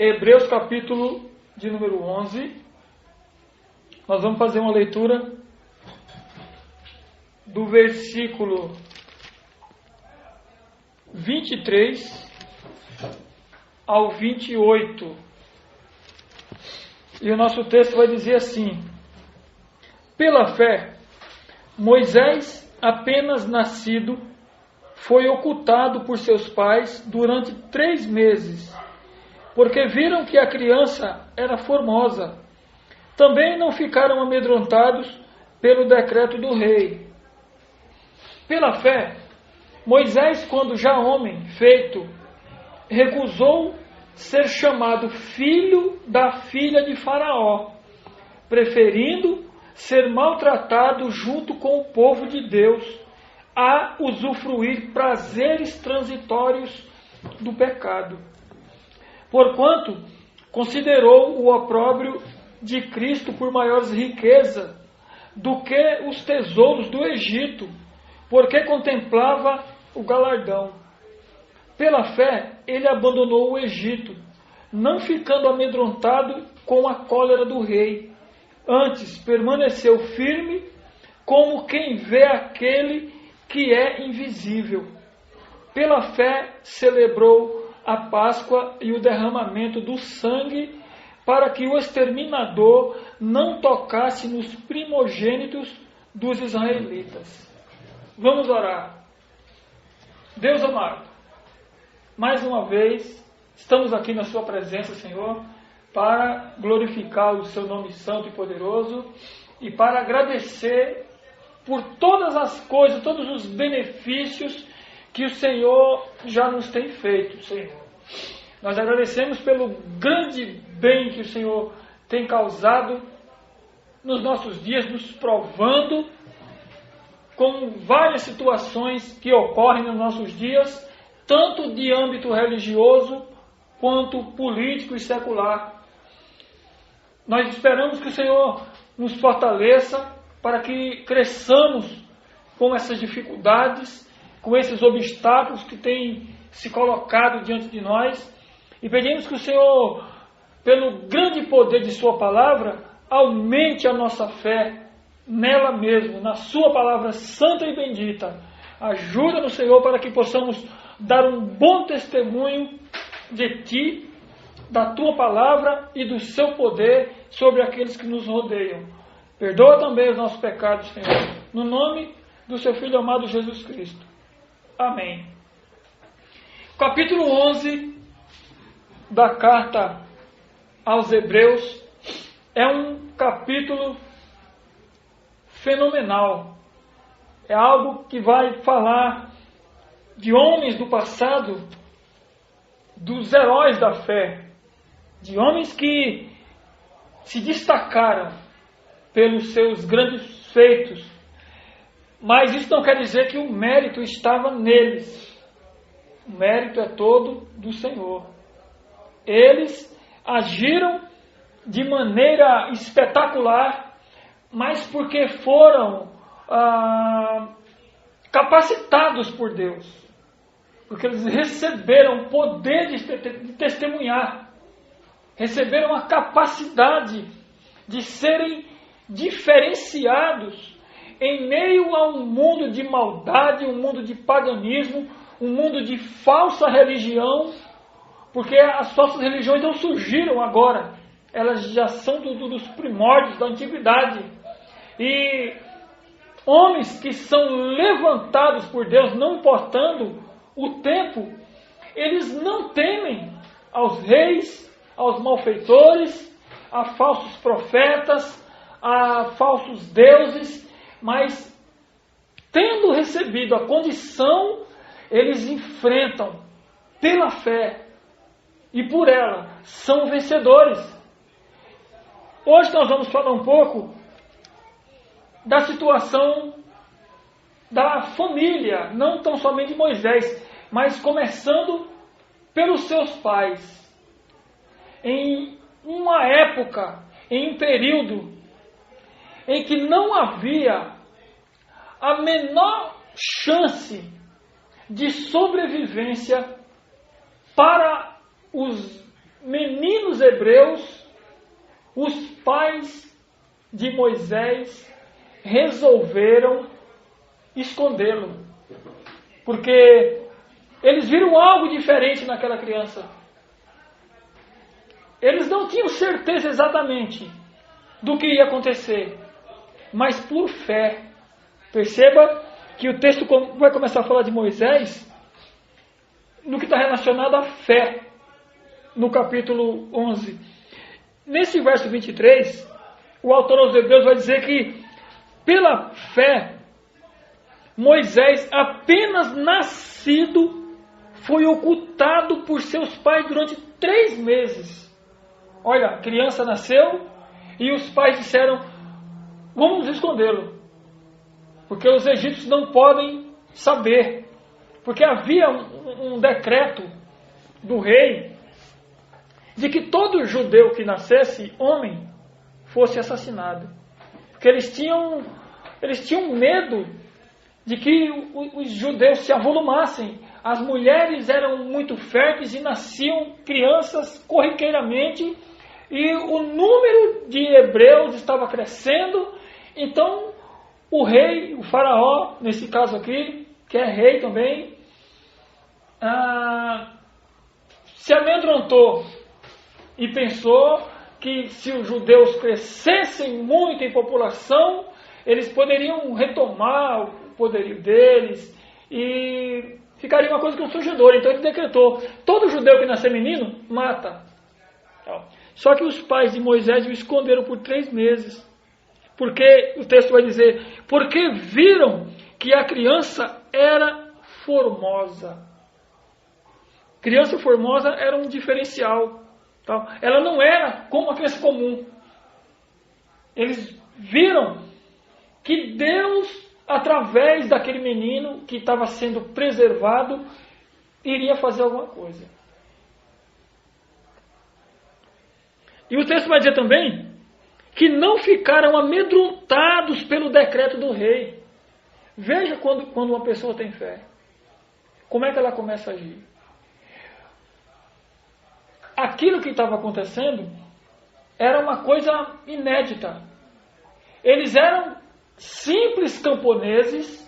Hebreus capítulo de número 11. Nós vamos fazer uma leitura do versículo 23 ao 28. E o nosso texto vai dizer assim: pela fé, Moisés, apenas nascido, foi ocultado por seus pais durante 3 meses, porque viram que a criança era formosa. Também não ficaram amedrontados pelo decreto do rei. Pela fé, Moisés, quando já homem feito, recusou ser chamado filho da filha de Faraó, preferindo ser maltratado junto com o povo de Deus, a usufruir prazeres transitórios do pecado. Porquanto considerou o opróbrio de Cristo por maior riqueza do que os tesouros do Egito, porque contemplava o galardão. Pela fé, ele abandonou o Egito, não ficando amedrontado com a cólera do rei. Antes, permaneceu firme, como quem vê aquele que é invisível. Pela fé, celebrou a Páscoa e o derramamento do sangue, para que o exterminador não tocasse nos primogênitos dos israelitas. Vamos orar. Deus amado, mais uma vez, estamos aqui na sua presença, Senhor, para glorificar o seu nome santo e poderoso e para agradecer por todas as coisas, todos os benefícios que o Senhor já nos tem feito, Senhor. Nós agradecemos pelo grande bem que o Senhor tem causado nos nossos dias, nos provando com várias situações que ocorrem nos nossos dias, tanto de âmbito religioso quanto político e secular. Nós esperamos que o Senhor nos fortaleça para que cresçamos com essas dificuldades, com esses obstáculos que têm se colocado diante de nós, e pedimos que o Senhor, pelo grande poder de sua palavra, aumente a nossa fé nela mesmo, na sua palavra santa e bendita. Ajuda-nos, Senhor, para que possamos dar um bom testemunho de Ti, da Tua palavra e do Seu poder sobre aqueles que nos rodeiam. Perdoa também os nossos pecados, Senhor, no nome do Seu Filho amado Jesus Cristo. Amém. Capítulo 11 da carta aos Hebreus é um capítulo fenomenal. É algo que vai falar de homens do passado, dos heróis da fé, de homens que se destacaram pelos seus grandes feitos. Mas isso não quer dizer que o mérito estava neles. O mérito é todo do Senhor. Eles agiram de maneira espetacular, mas porque foram capacitados por Deus. Porque eles receberam o poder de testemunhar. Receberam a capacidade de serem diferenciados em meio a um mundo de maldade, um mundo de paganismo, um mundo de falsa religião, porque as falsas religiões não surgiram agora, elas já são dos primórdios da antiguidade. E homens que são levantados por Deus, não importando o tempo, eles não temem aos reis, aos malfeitores, a falsos profetas, a falsos deuses, mas tendo recebido a condição, eles enfrentam pela fé e por ela são vencedores. Hoje nós vamos falar um pouco da situação da família, não tão somente de Moisés, mas começando pelos seus pais. Em uma época, em um período em que não havia a menor chance de sobrevivência para os meninos hebreus, os pais de Moisés resolveram escondê-lo, porque eles viram algo diferente naquela criança. Eles não tinham certeza exatamente do que ia acontecer, mas por fé. Perceba que o texto vai começar a falar de Moisés no que está relacionado à fé, no capítulo 11. Nesse verso 23, o autor aos Hebreus vai dizer que, pela fé, Moisés, apenas nascido, foi ocultado por seus pais durante 3 meses. Olha, a criança nasceu e os pais disseram: vamos escondê-lo, porque os egípcios não podem saber. Porque havia um decreto do rei de que todo judeu que nascesse homem fosse assassinado. Porque eles tinham medo de que os judeus se avolumassem. As mulheres eram muito férteis e nasciam crianças corriqueiramente, e o número de hebreus estava crescendo. Então o rei, o faraó, nesse caso aqui, que é rei também, se amedrontou e pensou que se os judeus crescessem muito em população, eles poderiam retomar o poderio deles e ficaria uma coisa constrangedora. Então ele decretou: todo judeu que nascer menino, mata. Só que os pais de Moisés o esconderam por 3 meses. Porque o texto vai dizer: porque viram que a criança era formosa. Criança formosa era um diferencial. Tá? Ela não era como uma criança comum. Eles viram que Deus, através daquele menino que estava sendo preservado, iria fazer alguma coisa. E o texto vai dizer também que não ficaram amedrontados pelo decreto do rei. Veja quando uma pessoa tem fé, como é que ela começa a agir. Aquilo que estava acontecendo era uma coisa inédita. Eles eram simples camponeses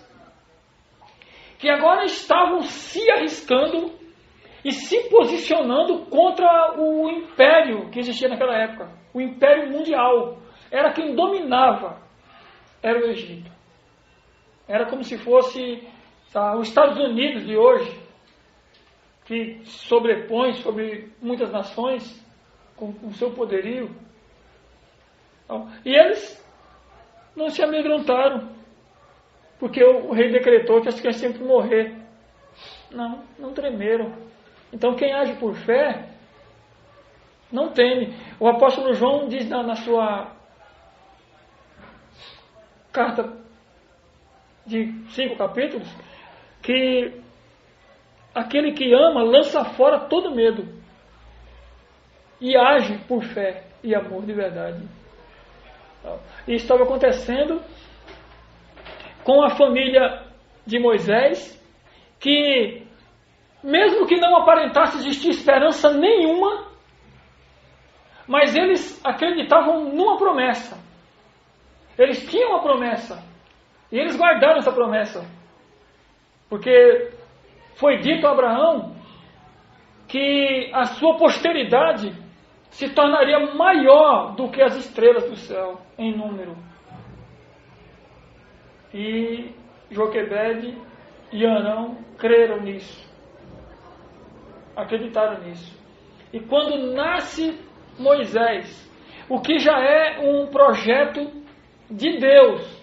que agora estavam se arriscando e se posicionando contra o império que existia naquela época. O império mundial. Era quem dominava. Era o Egito. Era como se fosse os Estados Unidos de hoje, que sobrepõe sobre muitas nações com o seu poderio. E eles não se amedrontaram, porque o rei decretou que as crianças tinham que morrer. Não tremeram. Então quem age por fé não teme. O apóstolo João diz na sua carta de 5 capítulos que aquele que ama lança fora todo medo e age por fé e amor de verdade. E estava acontecendo com a família de Moisés, que mesmo que não aparentasse existir esperança nenhuma, mas eles acreditavam numa promessa. Eles tinham uma promessa e eles guardaram essa promessa, porque foi dito a Abraão que a sua posteridade se tornaria maior do que as estrelas do céu em número. E Joquebede e Arão creram nisso, acreditaram nisso. E quando nasce Moisés, o que já é um projeto de Deus,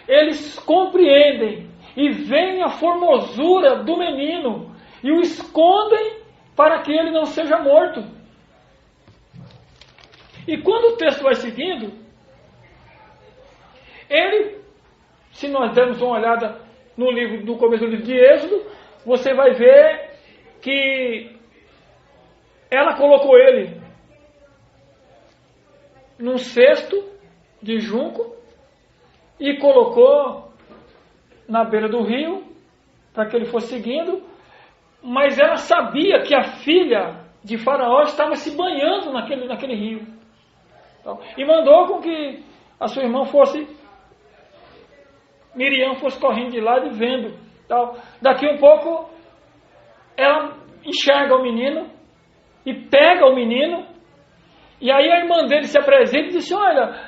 eles compreendem e veem a formosura do menino e o escondem para que ele não seja morto. E quando o texto vai seguindo, ele, se nós dermos uma olhada no começo do livro de Êxodo, você vai ver que ela colocou ele num cesto de junco e colocou na beira do rio para que ele fosse seguindo, mas ela sabia que a filha de Faraó estava se banhando naquele rio. E mandou com que a sua irmã Miriam fosse correndo de lá e vendo. Daqui um pouco, ela enxerga o menino e pega o menino. E aí a irmã dele se apresenta e diz: olha,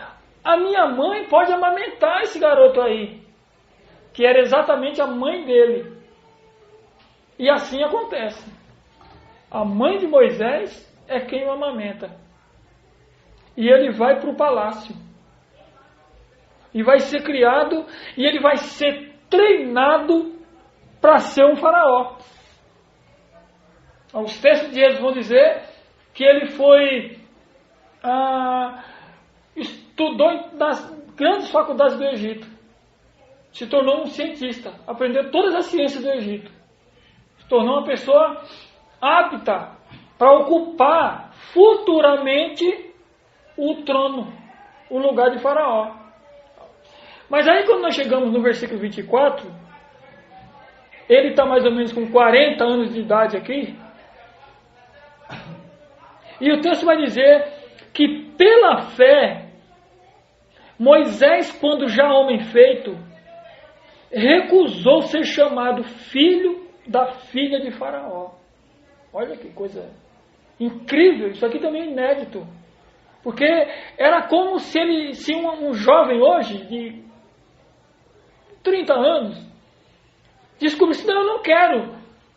a minha mãe pode amamentar esse garoto aí. Que era exatamente a mãe dele. E assim acontece. A mãe de Moisés é quem o amamenta. E ele vai para o palácio. E vai ser criado, e ele vai ser treinado para ser um faraó. Os textos de Êxodo vão dizer que ele estudou nas grandes faculdades do Egito. Se tornou um cientista, aprendeu todas as ciências do Egito. Se tornou uma pessoa apta para ocupar futuramente o trono, o lugar de Faraó. Mas aí quando nós chegamos no versículo 24, ele está mais ou menos com 40 anos de idade aqui, e o texto vai dizer que pela fé, Moisés, quando já homem feito, recusou ser chamado filho da filha de Faraó. Olha que coisa incrível, isso aqui também é inédito. Porque era como se um jovem hoje, de 30 anos, descobrisse: não, eu não quero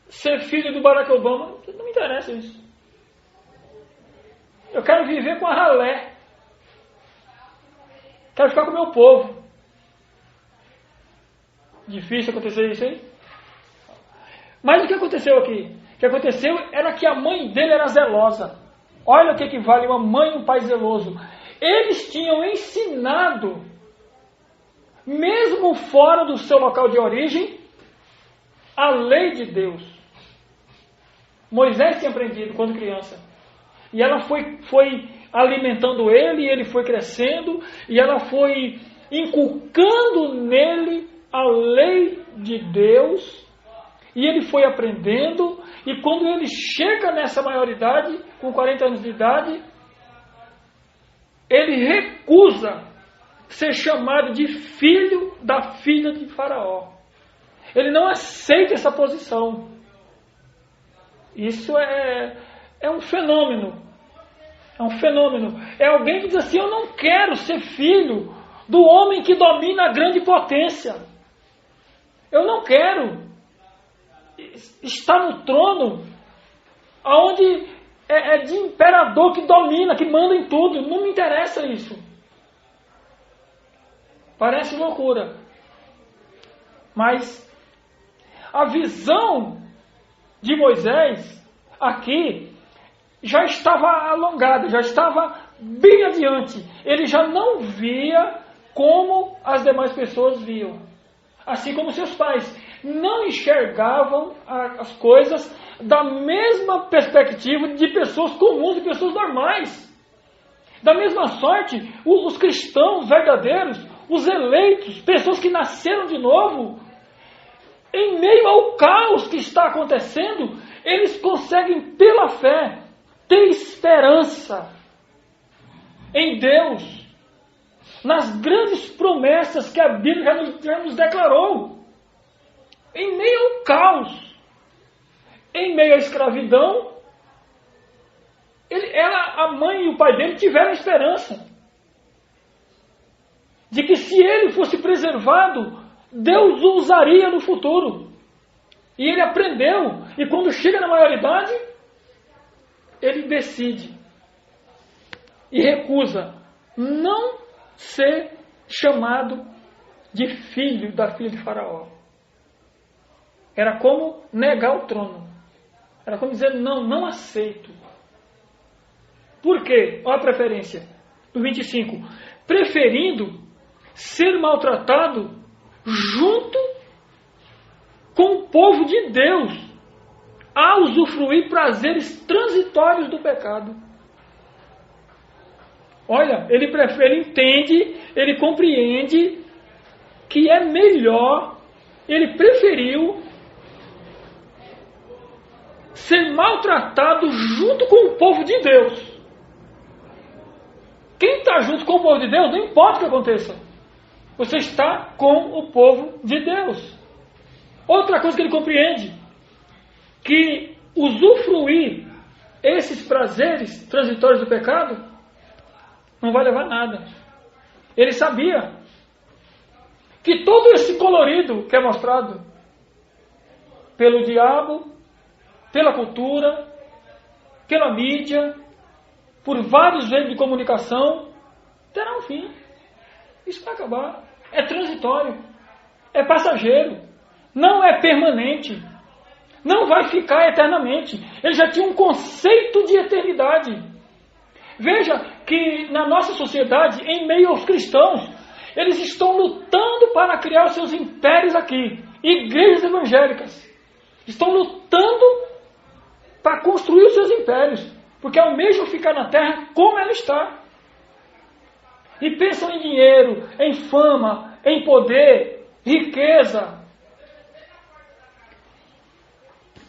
ser filho do Barack Obama, não me interessa isso. Eu quero viver com a ralé. Quero ficar com o meu povo. Difícil acontecer isso, hein? Mas o que aconteceu aqui? O que aconteceu era que a mãe dele era zelosa. Olha o que vale uma mãe e um pai zeloso. Eles tinham ensinado, mesmo fora do seu local de origem, a lei de Deus. Moisés tinha aprendido quando criança. E ela foi alimentando ele, e ele foi crescendo, e ela foi inculcando nele a lei de Deus, e ele foi aprendendo, e quando ele chega nessa maioridade, com 40 anos de idade, ele recusa ser chamado de filho da filha de Faraó. Ele não aceita essa posição. Isso é um fenômeno. É um fenômeno. É alguém que diz assim: eu não quero ser filho do homem que domina a grande potência. Eu não quero estar no trono onde é de imperador que domina, que manda em tudo. Não me interessa isso. Parece loucura. Mas a visão de Moisés aqui já estava alongada, já estava bem adiante. Ele já não via como as demais pessoas viam. Assim como seus pais não enxergavam as coisas da mesma perspectiva de pessoas comuns e pessoas normais. Da mesma sorte, os cristãos verdadeiros, os eleitos, pessoas que nasceram de novo, em meio ao caos que está acontecendo, eles conseguem, pela fé, ter esperança em Deus, nas grandes promessas que a Bíblia já nos declarou. Em meio ao caos, em meio à escravidão, a mãe e o pai dele tiveram esperança de que se ele fosse preservado, Deus o usaria no futuro. E ele aprendeu, e quando chega na maioridade, ele decide e recusa não ser chamado de filho da filha de Faraó. Era como negar o trono. Era como dizer: não aceito. Por quê? Olha a preferência. Do 25. Preferindo ser maltratado junto com o povo de Deus, a usufruir prazeres transitórios do pecado. Olha, ele entende, ele compreende que é melhor, ele preferiu ser maltratado junto com o povo de Deus. Quem está junto com o povo de Deus, não importa o que aconteça. Você está com o povo de Deus. Outra coisa que ele compreende, que usufruir esses prazeres transitórios do pecado não vai levar a nada. Ele sabia que todo esse colorido que é mostrado pelo diabo, pela cultura, pela mídia, por vários meios de comunicação, terá um fim. Isso vai acabar. É transitório. É passageiro. Não é permanente. Não vai ficar eternamente. Ele já tinha um conceito de eternidade. Veja que na nossa sociedade, em meio aos cristãos, eles estão lutando para criar os seus impérios aqui. Igrejas evangélicas estão lutando para construir os seus impérios, porque almejam ficar na terra como ela está. E pensam em dinheiro, em fama, em poder, riqueza.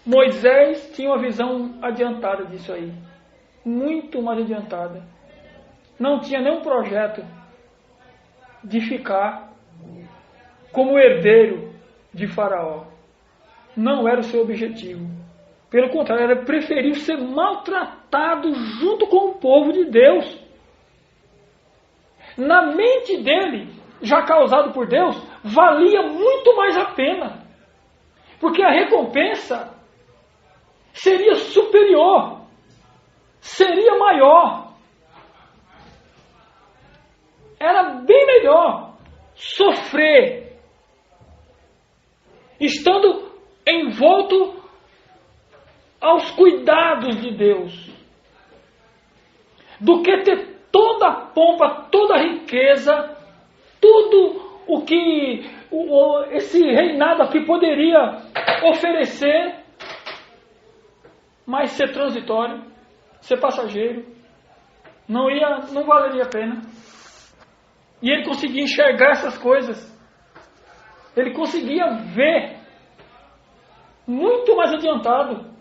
Moisés tinha uma visão adiantada disso aí. Muito mais adiantada. Não tinha nenhum projeto de ficar como herdeiro de Faraó. Não era o seu objetivo. Pelo contrário, era preferir ser maltratado junto com o povo de Deus. Na mente dele, já causado por Deus, valia muito mais a pena. Porque a recompensa seria superior, seria maior. Era bem melhor sofrer, estando envolto aos cuidados de Deus, do que ter toda a pompa, toda a riqueza, tudo o que esse reinado aqui poderia oferecer, mas ser transitório, ser passageiro, não valeria a pena. E ele conseguia enxergar essas coisas. Ele conseguia ver muito mais adiantado.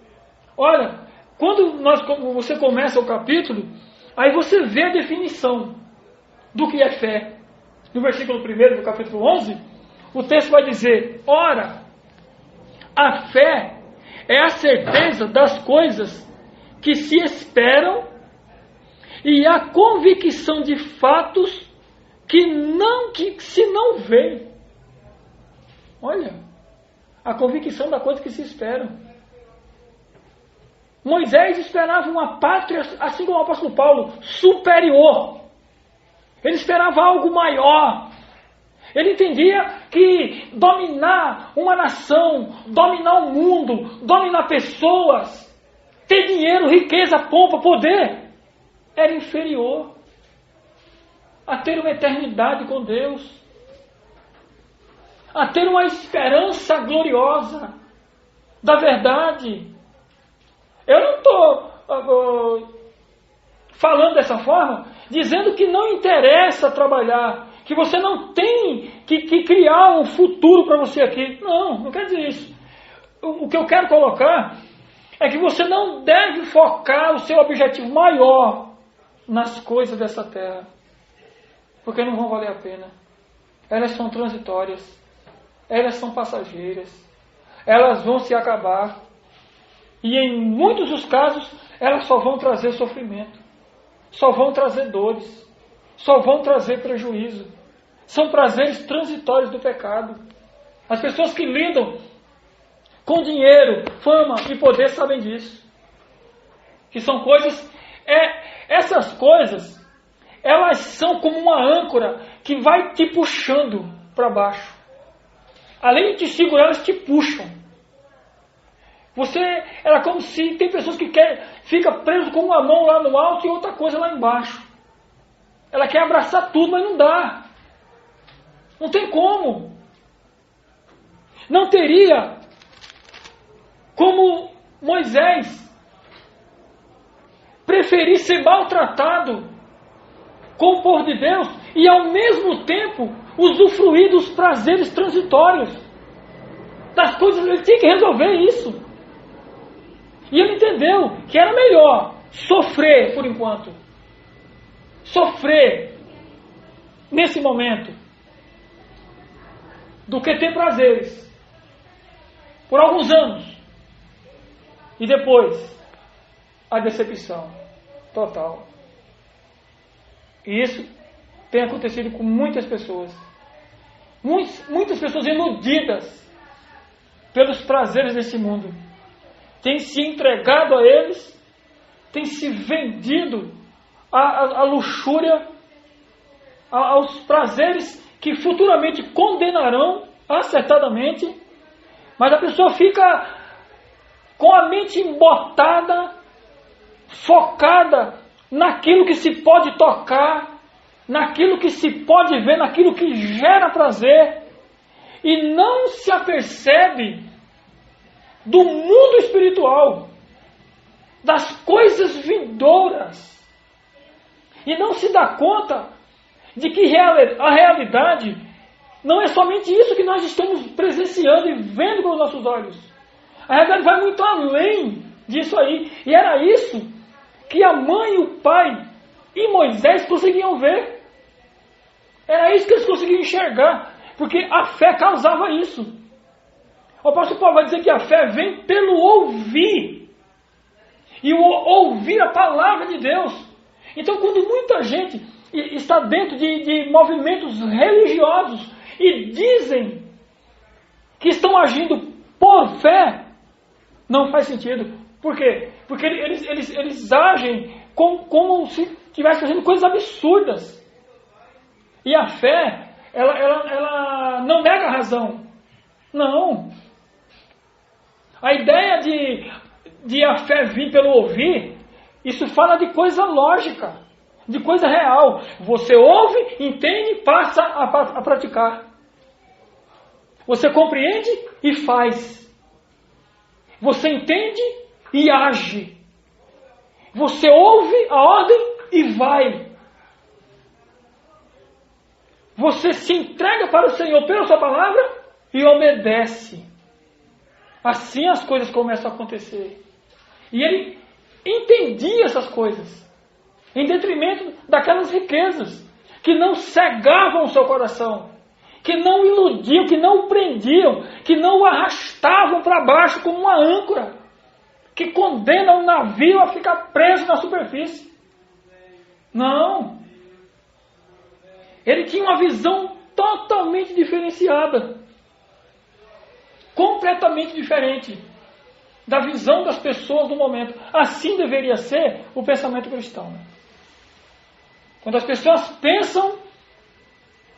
Olha, quando você começa o capítulo, aí você vê a definição do que é fé. No versículo 1 do capítulo 11, o texto vai dizer: ora, a fé é a certeza das coisas que se esperam e a convicção de fatos que se não vê. Olha, a convicção da coisa que se espera. Moisés esperava uma pátria, assim como o apóstolo Paulo, superior. Ele esperava algo maior. Ele entendia que dominar uma nação, dominar o mundo, dominar pessoas, ter dinheiro, riqueza, pompa, poder, era inferior a ter uma eternidade com Deus, a ter uma esperança gloriosa da verdade. Eu não estou falando dessa forma, dizendo que não interessa trabalhar, que você não tem que criar um futuro para você aqui. Não quer dizer isso. O que eu quero colocar é que você não deve focar o seu objetivo maior nas coisas dessa terra, porque não vão valer a pena. Elas são transitórias, elas são passageiras, elas vão se acabar, e em muitos dos casos elas só vão trazer sofrimento, só vão trazer dores, só vão trazer prejuízo. São prazeres transitórios do pecado. As pessoas que lidam com dinheiro, fama e poder sabem disso, que são coisas, essas coisas, elas são como uma âncora que vai te puxando para baixo. Além de te segurar, elas te puxam. Era como se tem pessoas que fica preso com uma mão lá no alto e outra coisa lá embaixo. Ela quer abraçar tudo, mas não dá. Não tem como. Não teria como Moisés preferir ser maltratado com o povo de Deus e ao mesmo tempo usufruir dos prazeres transitórios, das coisas. Ele tinha que resolver isso. E ele entendeu que era melhor sofrer por enquanto. Sofrer nesse momento. Do que ter prazeres. Por alguns anos. E depois, a decepção total. E isso tem acontecido com muitas pessoas. Muitas pessoas iludidas pelos prazeres desse mundo. Têm se entregado a eles, têm se vendido à luxúria, aos prazeres que futuramente condenarão acertadamente, mas a pessoa fica com a mente embotada, focada naquilo que se pode tocar, naquilo que se pode ver, naquilo que gera prazer, e não se apercebe do mundo espiritual, das coisas vindouras, e não se dá conta de que a realidade não é somente isso que nós estamos presenciando e vendo com os nossos olhos. A realidade vai muito além disso aí. E era isso que a mãe, o pai e Moisés conseguiam ver. Era isso que eles conseguiam enxergar. Porque a fé causava isso. O apóstolo Paulo vai dizer que a fé vem pelo ouvir. E o ouvir a palavra de Deus. Então, quando muita gente está dentro de movimentos religiosos e dizem que estão agindo por fé, não faz sentido. Por quê? Porque eles agem como se estivessem fazendo coisas absurdas. E a fé, ela não nega a razão. Não. A ideia de a fé vir pelo ouvir, isso fala de coisa lógica, de coisa real. Você ouve, entende e passa a praticar. Você compreende e faz. Você entende e age. Você ouve a ordem e vai. Você se entrega para o Senhor pela sua palavra e obedece. Assim as coisas começam a acontecer. E ele entendia essas coisas, em detrimento daquelas riquezas que não cegavam o seu coração, que não iludiam, que não o prendiam, que não o arrastavam para baixo como uma âncora, que condena um navio a ficar preso na superfície. Não. Ele tinha uma visão totalmente diferenciada, completamente diferente da visão das pessoas do momento. Assim deveria ser o pensamento cristão. Quando as pessoas pensam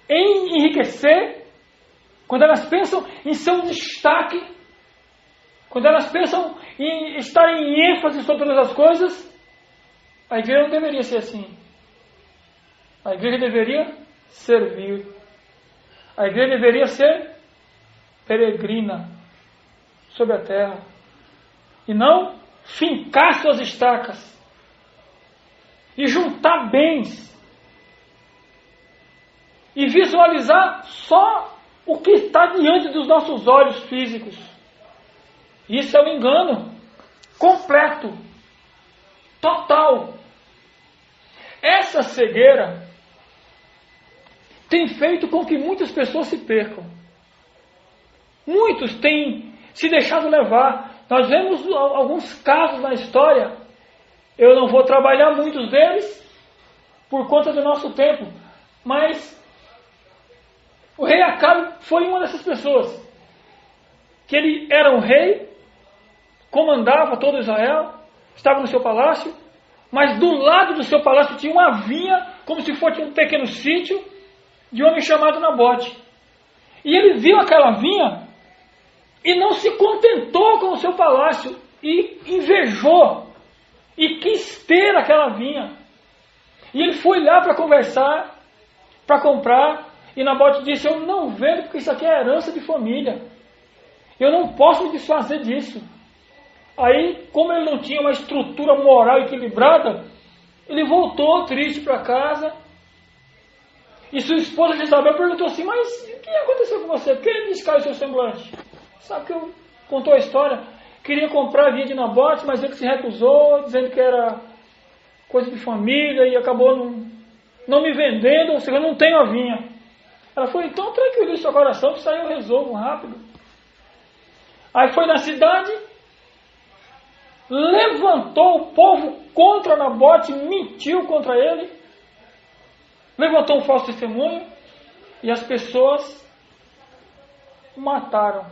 em enriquecer, quando elas pensam em ser um destaque, quando elas pensam em estar em ênfase sobre todas as coisas, a igreja não deveria ser assim. A igreja deveria servir. A igreja deveria ser peregrina sobre a terra. E não fincar suas estacas. E juntar bens. E visualizar só o que está diante dos nossos olhos físicos. Isso é um engano completo, total. Essa cegueira tem feito com que muitas pessoas se percam. Muitos têm se deixado levar. Nós vemos alguns casos na história. Eu não vou trabalhar muitos deles por conta do nosso tempo, mas o rei Acabe foi uma dessas pessoas. Que ele era um rei, comandava todo Israel, estava no seu palácio, mas do lado do seu palácio tinha uma vinha, como se fosse um pequeno sítio, de um homem chamado Nabote. E ele viu aquela vinha e não se contentou com o seu palácio, e invejou, e quis ter aquela vinha. E ele foi lá para conversar, para comprar, e Nabote disse: eu não vendo, porque isso aqui é herança de família. Eu não posso me desfazer disso. Aí, como ele não tinha uma estrutura moral equilibrada, ele voltou triste para casa. E sua esposa Jezabel perguntou assim: mas o que aconteceu com você? Por que ele descaiu o seu semblante? Sabe que eu contou a história? queria comprar a vinha de Nabote, mas ele se recusou, dizendo que era coisa de família e acabou não me vendendo, ou seja, eu não tenho a vinha. Ela falou, então tranquilize seu coração, que isso aí eu resolvo rápido. Aí foi na cidade, levantou o povo contra Nabote, mentiu contra ele, levantou um falso testemunho e as pessoas o mataram.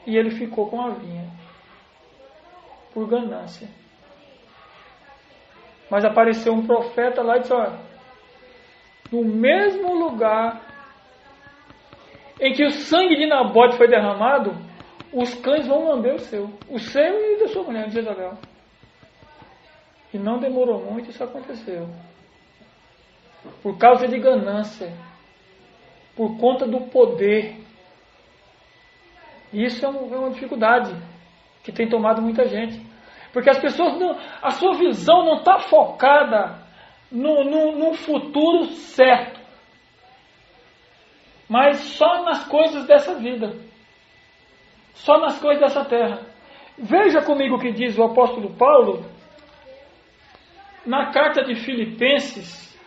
E ele ficou com a vinha, por ganância. Mas apareceu um profeta lá e disse, olha, no mesmo lugar em que o sangue de Nabote foi derramado, os cães vão lamber o seu e da sua mulher, de Jezabel. E não demorou muito, isso aconteceu. Por causa de ganância, por conta do poder. E isso é uma dificuldade que tem tomado muita gente. Porque as pessoas, a sua visão não está focada no futuro certo, mas só nas coisas dessa vida, só nas coisas dessa terra. Veja comigo o que diz o apóstolo Paulo na carta de Filipenses,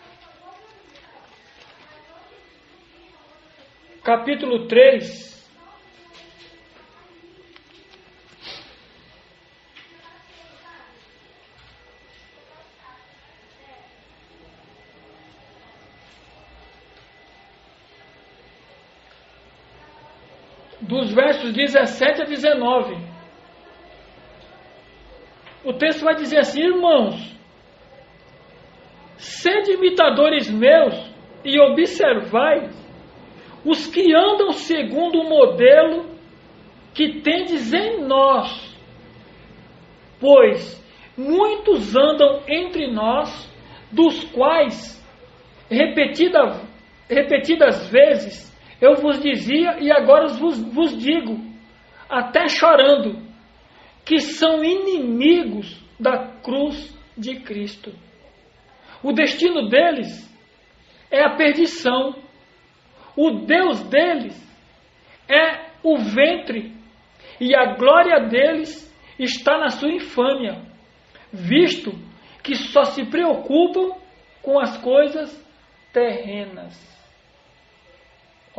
capítulo 3, dos versos 17 a 19. O texto vai dizer assim, irmãos, sede imitadores meus e observai os que andam segundo o modelo que tendes em nós, pois muitos andam entre nós, dos quais repetidas vezes eu vos dizia e agora vos digo, até chorando, que são inimigos da cruz de Cristo. O destino deles é a perdição. O Deus deles é o ventre. E a glória deles está na sua infâmia, visto que só se preocupam com as coisas terrenas.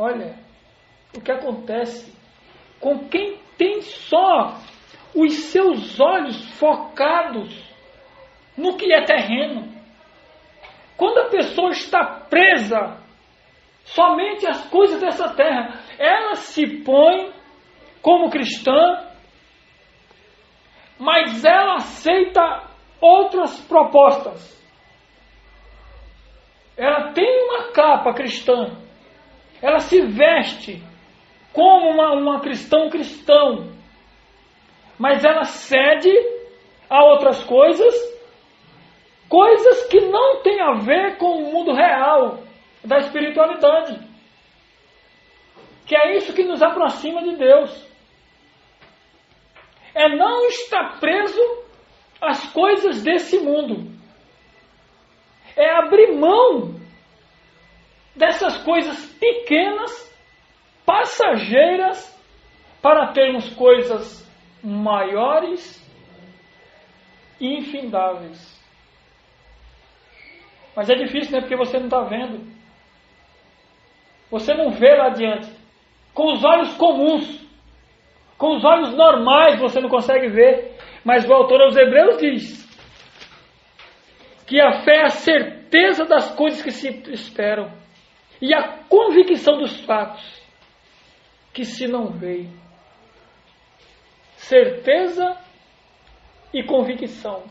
Olha o que acontece com quem tem só os seus olhos focados no que é terreno. Quando a pessoa está presa somente às coisas dessa terra, ela se põe como cristã, mas ela aceita outras propostas. Ela tem uma capa cristã, ela se veste como uma cristão, mas ela cede a outras coisas que não têm a ver com o mundo real da espiritualidade, que é isso que nos aproxima de Deus. É não estar preso às coisas desse mundo, é abrir mão dessas coisas pequenas, passageiras, para termos coisas maiores e infindáveis. Mas é difícil, né? Porque você não está vendo. Você não vê lá adiante. Com os olhos comuns, com os olhos normais, você não consegue ver. Mas o autor aos Hebreus diz que a fé é a certeza das coisas que se esperam e a convicção dos fatos que se não veem. Certeza e convicção.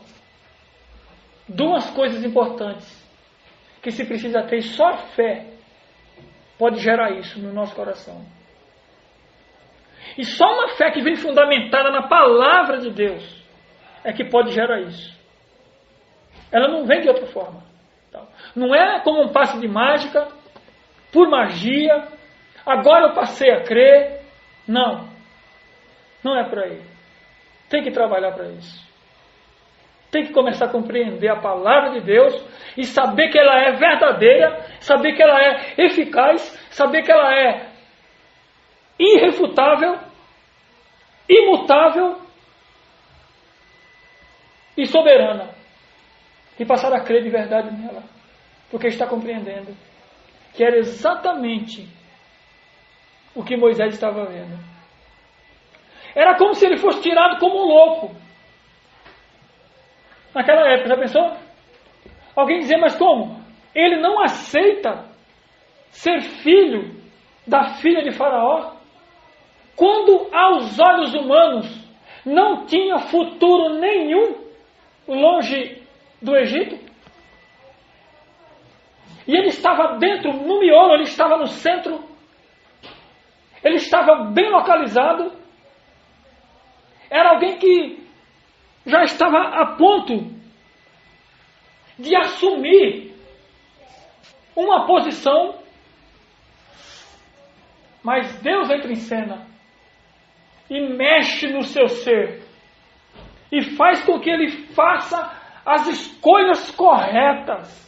Duas coisas importantes que se precisa ter, e só a fé pode gerar isso no nosso coração. E só uma fé que vem fundamentada na palavra de Deus é que pode gerar isso. Ela não vem de outra forma. Não é como um passe de mágica, por magia, agora eu passei a crer. Não. Não é por aí. Tem que trabalhar para isso. Tem que começar a compreender a palavra de Deus e saber que ela é verdadeira, saber que ela é eficaz, saber que ela é irrefutável imutável e soberana. E passar a crer de verdade nela. Porque está compreendendo que era exatamente o que Moisés estava vendo. Era como se ele fosse tirado como um louco. Naquela época, já pensou? Alguém dizer, mas como? Ele não aceita ser filho da filha de Faraó? Quando aos olhos humanos não tinha futuro nenhum longe do Egito? E ele estava dentro, no miolo, ele estava no centro, ele estava bem localizado. Era alguém que já estava a ponto de assumir uma posição, mas Deus entra em cena e mexe no seu ser e faz com que ele faça as escolhas corretas.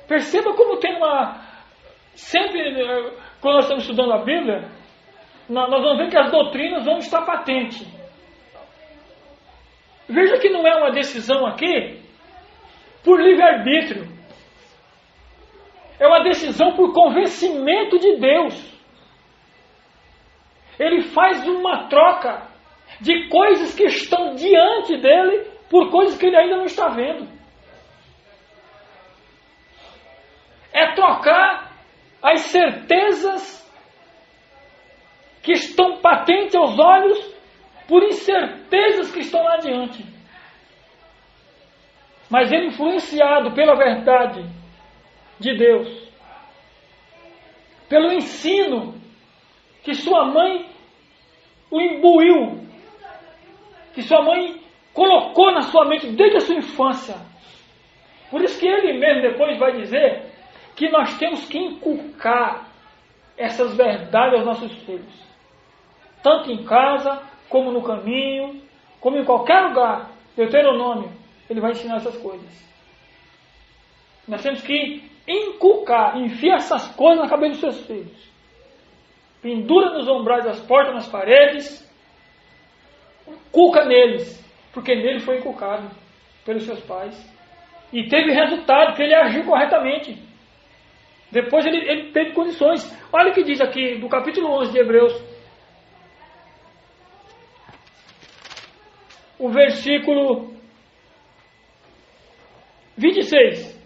Perceba como tem sempre, quando nós estamos estudando a Bíblia, nós vamos ver que as doutrinas vão estar patentes. Veja que não é uma decisão aqui por livre-arbítrio. É uma decisão por convencimento de Deus. Ele faz uma troca de coisas que estão diante dele por coisas que ele ainda não está vendo. É trocar as certezas que estão patentes aos olhos por incertezas que estão lá adiante. Mas ele, influenciado pela verdade de Deus, pelo ensino que sua mãe o imbuiu, que sua mãe colocou na sua mente desde a sua infância. Por isso que ele mesmo depois vai dizer que nós temos que inculcar essas verdades aos nossos filhos. Tanto em casa, como no caminho, como em qualquer lugar. Deuteronômio, ele vai ensinar essas coisas. Nós temos que inculcar, enfiar essas coisas na cabeça dos seus filhos. Pendura nos umbrais das portas, nas paredes. Inculca neles, porque nele foi inculcado pelos seus pais. E teve resultado, porque ele agiu corretamente. Depois ele teve condições. Olha o que diz aqui, do capítulo 11 de Hebreus. O versículo 26.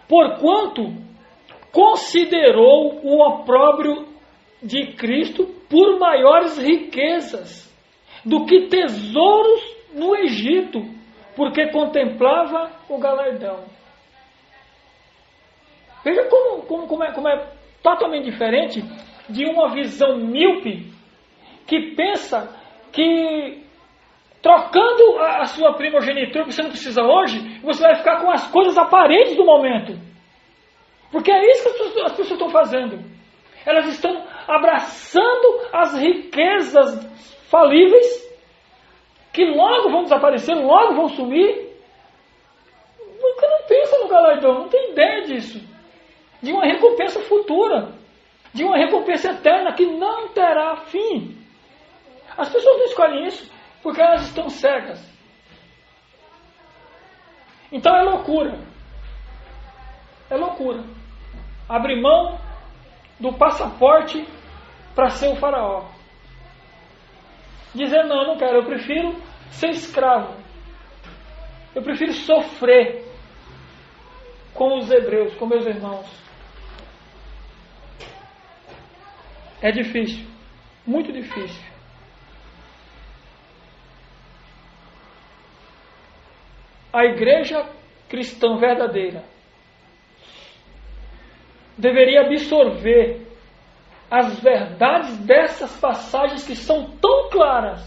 Porquanto considerou o opróbrio de Cristo por maiores riquezas do que tesouros no Egito, porque contemplava o galardão. Veja como é totalmente diferente de uma visão míope que pensa que trocando a sua primogenitura que você não precisa hoje, você vai ficar com as coisas aparentes do momento. Porque é isso que as pessoas estão fazendo. Elas estão abraçando as riquezas falíveis que logo vão desaparecer, logo vão sumir. Porque não pensa no galardão, não tem ideia disso. De uma recompensa futura, de uma recompensa eterna que não terá fim. As pessoas não escolhem isso porque elas estão cegas. Então é loucura. É loucura. Abrir mão do passaporte para ser o faraó. Dizer, não, eu não quero, eu prefiro ser escravo. Eu prefiro sofrer com os hebreus, com meus irmãos. É difícil, muito difícil. A igreja cristã verdadeira deveria absorver as verdades dessas passagens que são tão claras,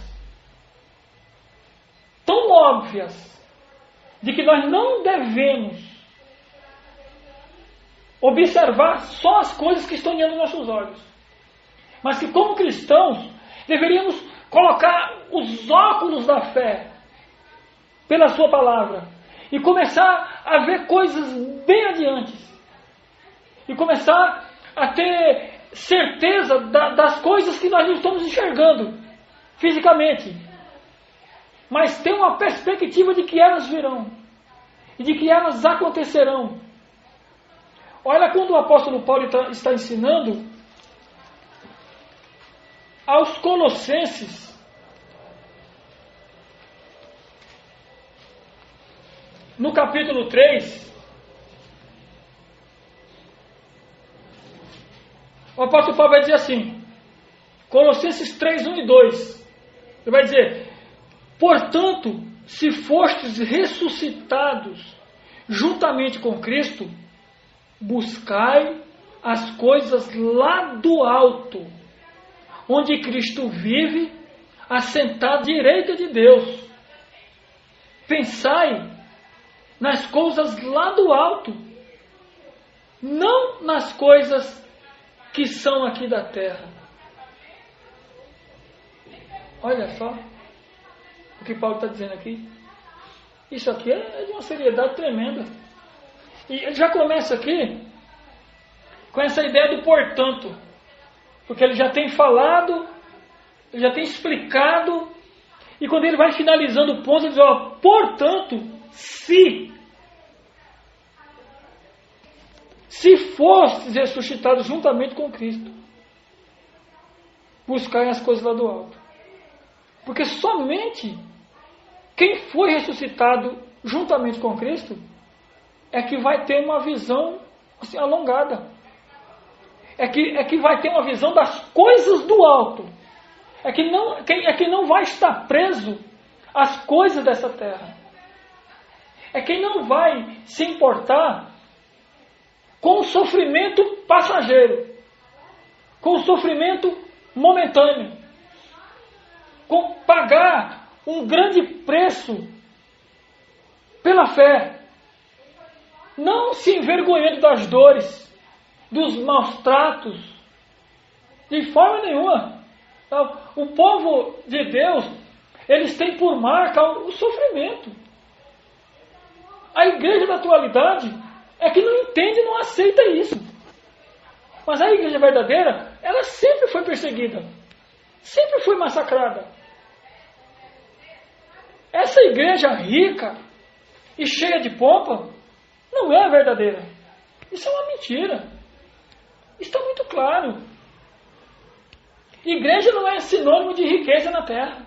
tão óbvias, de que nós não devemos observar só as coisas que estão diante dos nossos olhos, mas que como cristãos deveríamos colocar os óculos da fé pela sua palavra e começar a ver coisas bem adiante e começar a ter certeza das coisas que nós não estamos enxergando, fisicamente, mas tem uma perspectiva de que elas virão e de que elas acontecerão. Olha quando o apóstolo Paulo está ensinando aos Colossenses, no capítulo 3, o apóstolo Paulo vai dizer assim, Colossenses 3, 1 e 2, ele vai dizer: portanto, se fostes ressuscitados juntamente com Cristo, buscai as coisas lá do alto, onde Cristo vive, assentado à direita de Deus. Pensai nas coisas lá do alto, não nas coisas que são aqui da terra. Olha só o que Paulo está dizendo aqui. Isso aqui é de uma seriedade tremenda. E ele já começa aqui com essa ideia do portanto, porque ele já tem falado, ele já tem explicado, e quando ele vai finalizando o ponto, ele diz: ó, portanto, se fostes ressuscitados juntamente com Cristo, buscai as coisas lá do alto. Porque somente quem foi ressuscitado juntamente com Cristo é que vai ter uma visão assim, alongada. É que vai ter uma visão das coisas do alto. É que não vai estar preso às coisas dessa terra. É quem não vai se importar com o sofrimento passageiro, com o sofrimento momentâneo, com pagar um grande preço pela fé, não se envergonhando das dores, dos maus tratos, de forma nenhuma. Então, o povo de Deus, eles têm por marca o sofrimento. A igreja da atualidade é que não entende, não aceita isso. Mas a igreja verdadeira, ela sempre foi perseguida, sempre foi massacrada. Essa igreja rica e cheia de pompa não é a verdadeira. Isso é uma mentira. Isso está muito claro. Igreja não é sinônimo de riqueza na terra.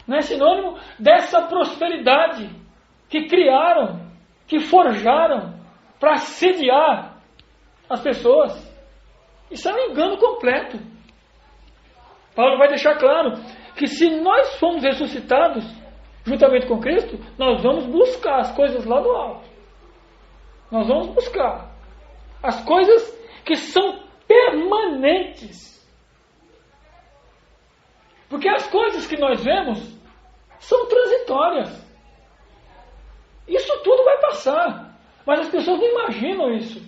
Não é sinônimo dessa prosperidade que criaram, que forjaram para assediar as pessoas. Isso é um engano completo. Paulo vai deixar claro que se nós formos ressuscitados juntamente com Cristo, nós vamos buscar as coisas lá do alto. Nós vamos buscar as coisas que são permanentes. Porque as coisas que nós vemos são transitórias. Isso tudo vai passar. Mas as pessoas não imaginam isso.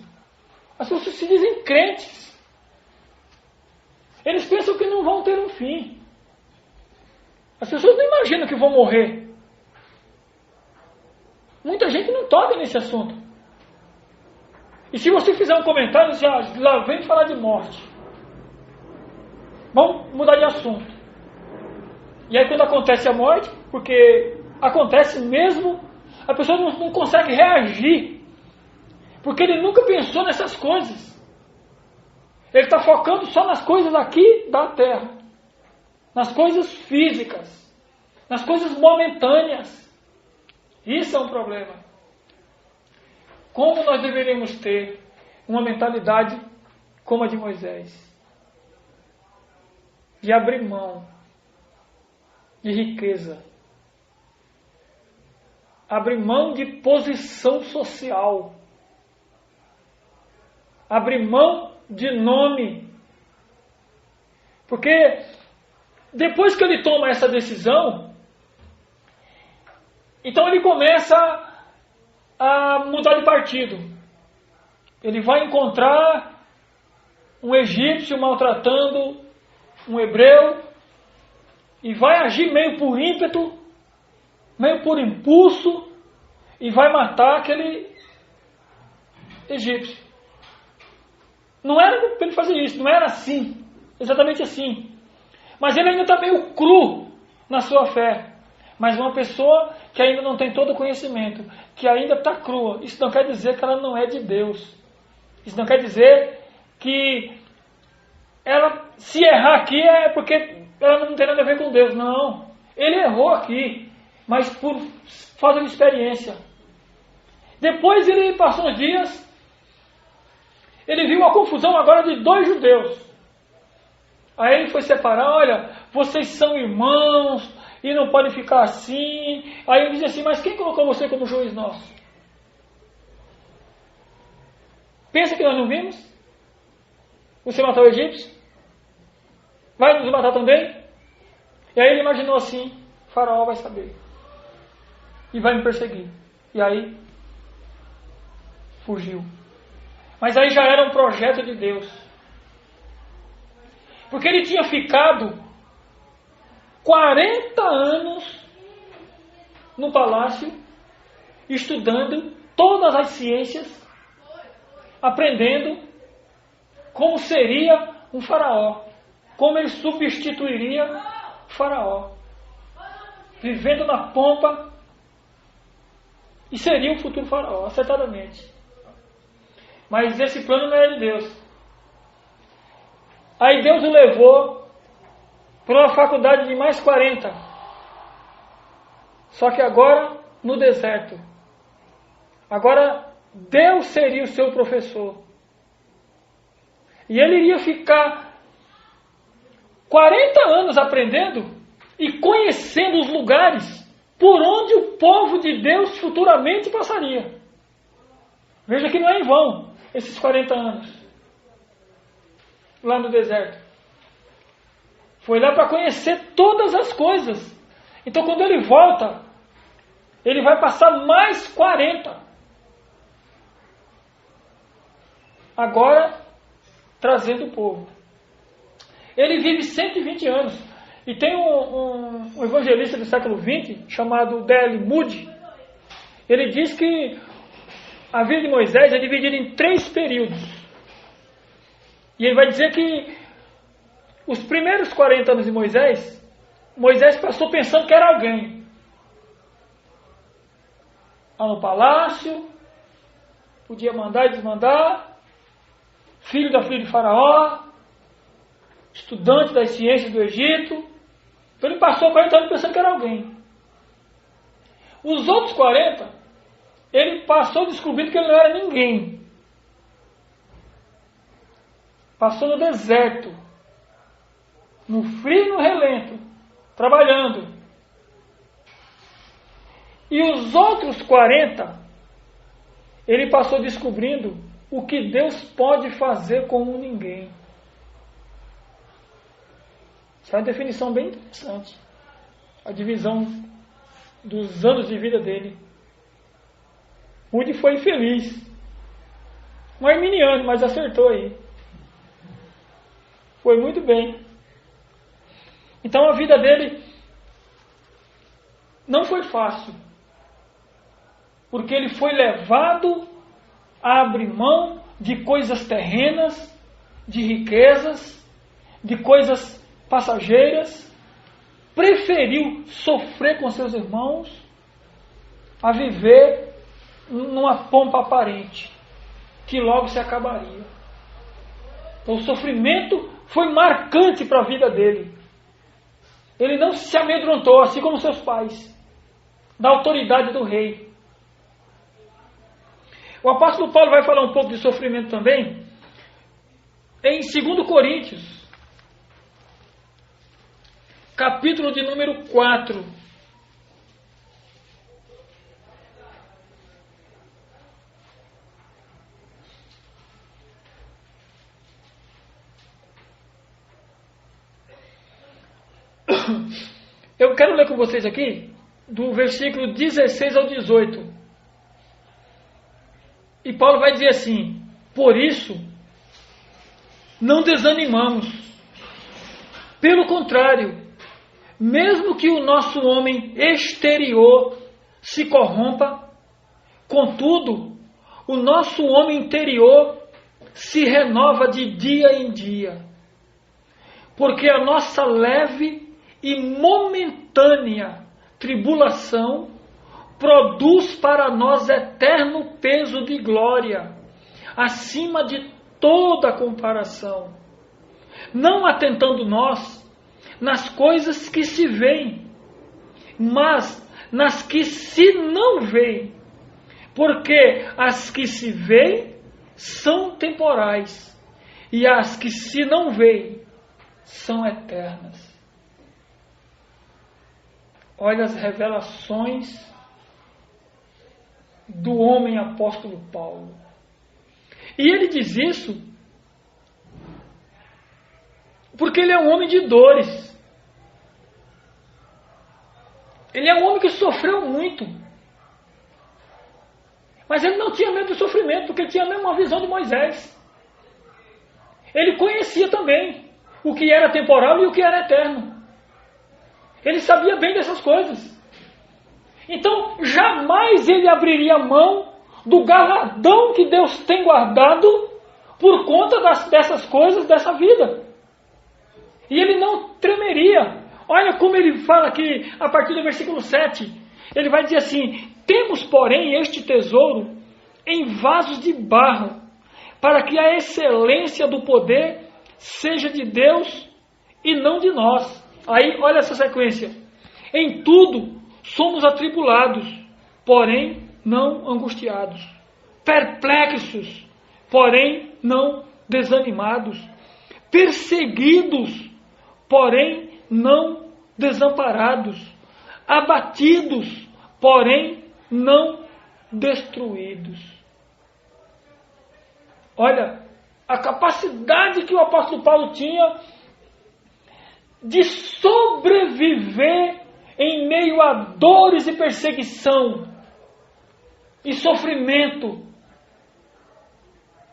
As pessoas se dizem crentes. Eles pensam que não vão ter um fim. As pessoas não imaginam que vão morrer. Muita gente não toca nesse assunto. E se você fizer um comentário, já lá vem falar de morte. Vamos mudar de assunto. E aí quando acontece a morte, porque acontece mesmo, a pessoa não consegue reagir. Porque ele nunca pensou nessas coisas. Ele está focando só nas coisas aqui da terra. Nas coisas físicas. Nas coisas momentâneas. Isso é um problema. Como nós deveríamos ter uma mentalidade como a de Moisés? De abrir mão de riqueza. Abrir mão de posição social. Abrir mão de nome. Porque depois que ele toma essa decisão, então ele começa a mudar de partido. Ele vai encontrar um egípcio maltratando um hebreu e vai agir meio por ímpeto, meio por impulso, e vai matar aquele egípcio. Não era para ele fazer isso, não era assim, exatamente assim. Mas ele ainda está meio cru na sua fé. Mas uma pessoa que ainda não tem todo o conhecimento, que ainda está crua, isso não quer dizer que ela não é de Deus. Isso não quer dizer que ela, se errar aqui, é porque ela não tem nada a ver com Deus. Não. Ele errou aqui, mas por falta de experiência. Depois ele passou uns dias, ele viu uma confusão agora de 2 judeus. Aí ele foi separar, olha, vocês são irmãos e não podem ficar assim. Aí ele disse assim, mas quem colocou você como juiz nosso? Pensa que nós não vimos? Você matou o egípcio? Vai nos matar também? E aí ele imaginou assim, Faraó vai saber. E vai me perseguir. E aí, fugiu. Mas aí já era um projeto de Deus. Porque ele tinha ficado 40 anos no palácio, estudando todas as ciências, aprendendo como seria um faraó, como ele substituiria o faraó, vivendo na pompa, e seria o futuro faraó, acertadamente. Mas esse plano não era de Deus. Aí Deus o levou para uma faculdade de mais 40. Só que agora no deserto. Agora Deus seria o seu professor. E ele iria ficar 40 anos aprendendo e conhecendo os lugares por onde o povo de Deus futuramente passaria. Veja que não é em vão esses 40 anos lá no deserto. Foi lá para conhecer todas as coisas. Então quando ele volta, ele vai passar mais 40. Agora, trazendo o povo. Ele vive 120 anos. E tem um evangelista do século XX, chamado D.L. Moody. Ele diz que a vida de Moisés é dividida em 3 períodos. E ele vai dizer que os primeiros 40 anos de Moisés passou pensando que era alguém. Lá no palácio, podia mandar e desmandar, filho da filha de Faraó, estudante das ciências do Egito. Então ele passou 40 anos pensando que era alguém. Os outros 40, ele passou descobrindo que ele não era ninguém. Passou no deserto, no frio e no relento, trabalhando. E os outros 40, ele passou descobrindo o que Deus pode fazer como ninguém. Essa é uma definição bem interessante. A divisão dos anos de vida dele. Moody foi infeliz. Um arminiano, mas acertou aí. Foi muito bem. Então a vida dele não foi fácil. Porque ele foi levado a abrir mão de coisas terrenas, de riquezas, de coisas passageiras, preferiu sofrer com seus irmãos a viver numa pompa aparente, que logo se acabaria. Então o sofrimento foi marcante para a vida dele. Ele não se amedrontou, assim como seus pais, da autoridade do rei. O apóstolo Paulo vai falar um pouco de sofrimento também em 2 Coríntios, capítulo de número 4. Eu quero ler com vocês aqui, do versículo 16 ao 18. E Paulo vai dizer assim: por isso, não desanimamos. Pelo contrário, mesmo que o nosso homem exterior se corrompa, contudo, o nosso homem interior se renova de dia em dia. porque a nossa leve e momentânea tribulação produz para nós eterno peso de glória, acima de toda comparação, não atentando nós nas coisas que se veem, mas nas que se não veem, porque as que se veem são temporais, e as que se não veem são eternas. Olha as revelações do homem apóstolo Paulo. E ele diz isso porque ele é um homem de dores. Ele é um homem que sofreu muito. Mas ele não tinha medo do sofrimento, porque ele tinha a mesma visão de Moisés. Ele conhecia também o que era temporal e o que era eterno. Ele sabia bem dessas coisas. Então, jamais ele abriria mão do galardão que Deus tem guardado por conta dessas coisas, dessa vida. E ele não tremeria. Olha como ele fala aqui, a partir do versículo 7. Ele vai dizer assim: temos, porém, este tesouro em vasos de barro, para que a excelência do poder seja de Deus e não de nós. Aí, olha essa sequência. Em tudo somos atribulados, porém não angustiados. Perplexos, porém não desanimados. Perseguidos, porém não desamparados. Abatidos, porém não destruídos. Olha, a capacidade que o apóstolo Paulo tinha de sobreviver em meio a dores e perseguição e sofrimento,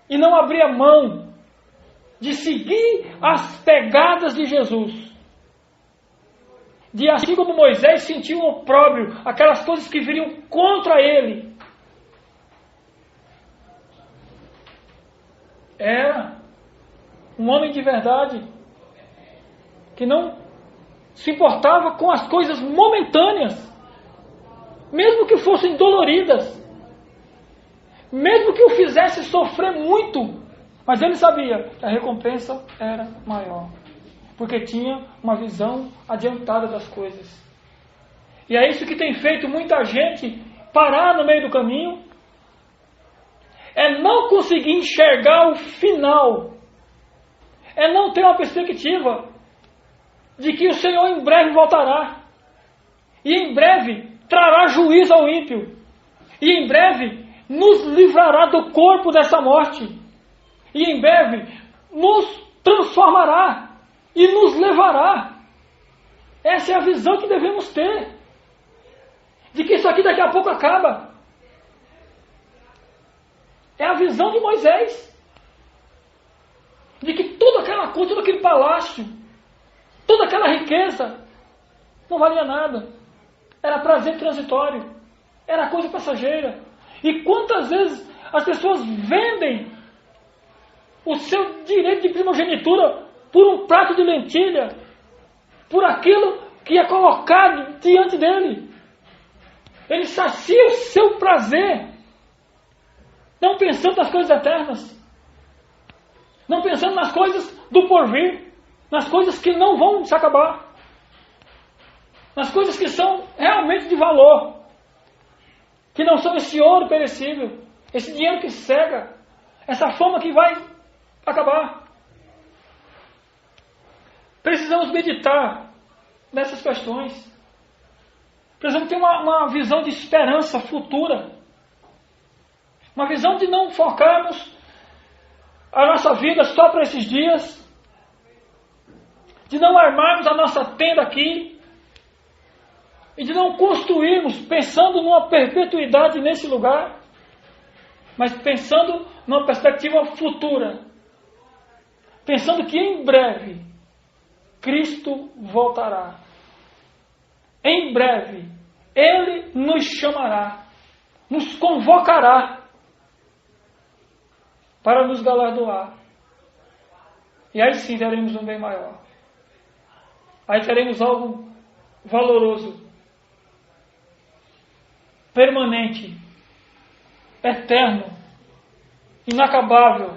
e não abrir a mão de seguir as pegadas de Jesus. De assim como Moisés sentiu o opróbrio, aquelas coisas que viriam contra ele. Era um homem de verdade, que não se importava com as coisas momentâneas, mesmo que fossem doloridas, mesmo que o fizesse sofrer muito, mas ele sabia que a recompensa era maior, porque tinha uma visão adiantada das coisas. E é isso que tem feito muita gente parar no meio do caminho, é não conseguir enxergar o final, é não ter uma perspectiva de que o Senhor em breve voltará, e em breve trará juízo ao ímpio, e em breve nos livrará do corpo dessa morte, e em breve nos transformará e nos levará. Essa é a visão que devemos ter, de que isso aqui daqui a pouco acaba. É a visão de Moisés, de que toda aquela coisa, todo aquele palácio, toda aquela riqueza não valia nada. Era prazer transitório, era coisa passageira. E quantas vezes as pessoas vendem o seu direito de primogenitura por um prato de lentilha, por aquilo que é colocado diante dele. Ele sacia o seu prazer, não pensando nas coisas eternas, não pensando nas coisas do porvir, nas coisas que não vão se acabar, nas coisas que são realmente de valor, que não são esse ouro perecível, esse dinheiro que cega, essa fama que vai acabar. Precisamos meditar nessas questões. Precisamos ter uma visão de esperança futura, uma visão de não focarmos a nossa vida só para esses dias, de não armarmos a nossa tenda aqui e de não construirmos pensando numa perpetuidade nesse lugar, mas pensando numa perspectiva futura, pensando que em breve Cristo voltará. Em breve Ele nos chamará, nos convocará para nos galardoar. E aí sim teremos um bem maior. aí teremos algo valoroso, permanente, eterno, inacabável,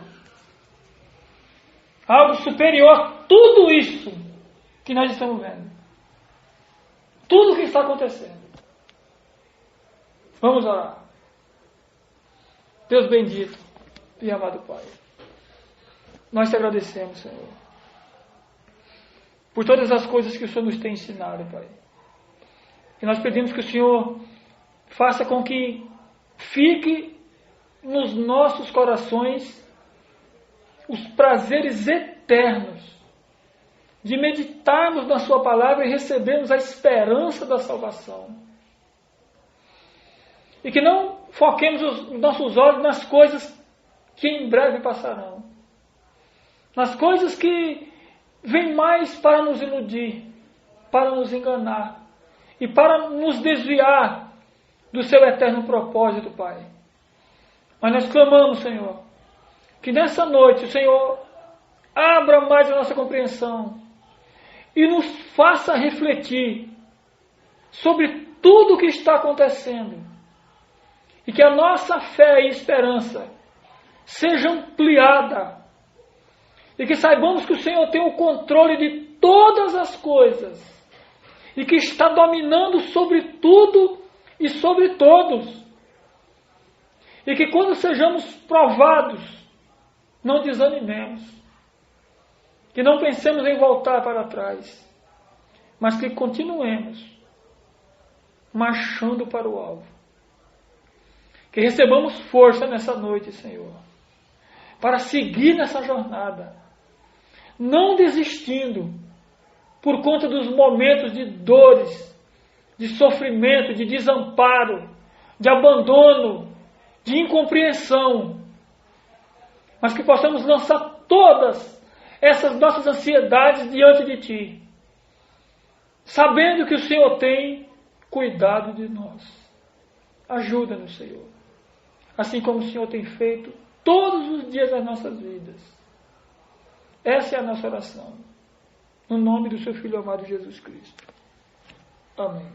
algo superior a tudo isso que nós estamos vendo, tudo o que está acontecendo. Vamos orar. Deus bendito e amado Pai, nós te agradecemos, Senhor, por todas as coisas que o Senhor nos tem ensinado, Pai. E nós pedimos que o Senhor faça com que fique nos nossos corações os prazeres eternos de meditarmos na Sua palavra e recebermos a esperança da salvação. E que não foquemos os nossos olhos nas coisas que em breve passarão, nas coisas que vêm mais para nos iludir, para nos enganar e para nos desviar do Seu eterno propósito, Pai. Mas nós clamamos, Senhor, que nessa noite o Senhor abra mais a nossa compreensão e nos faça refletir sobre tudo o que está acontecendo, e que a nossa fé e esperança seja ampliada, e que saibamos que o Senhor tem o controle de todas as coisas, e que está dominando sobre tudo e sobre todos, e que quando sejamos provados, não desanimemos, que não pensemos em voltar para trás, mas que continuemos marchando para o alvo. Que recebamos força nessa noite, Senhor, para seguir nessa jornada, não desistindo por conta dos momentos de dores, de sofrimento, de desamparo, de abandono, de incompreensão, mas que possamos lançar todas essas nossas ansiedades diante de Ti, sabendo que o Senhor tem cuidado de nós. Ajuda-nos, Senhor, assim como o Senhor tem feito todos os dias das nossas vidas. Essa é a nossa oração, no nome do Seu Filho amado Jesus Cristo. Amém.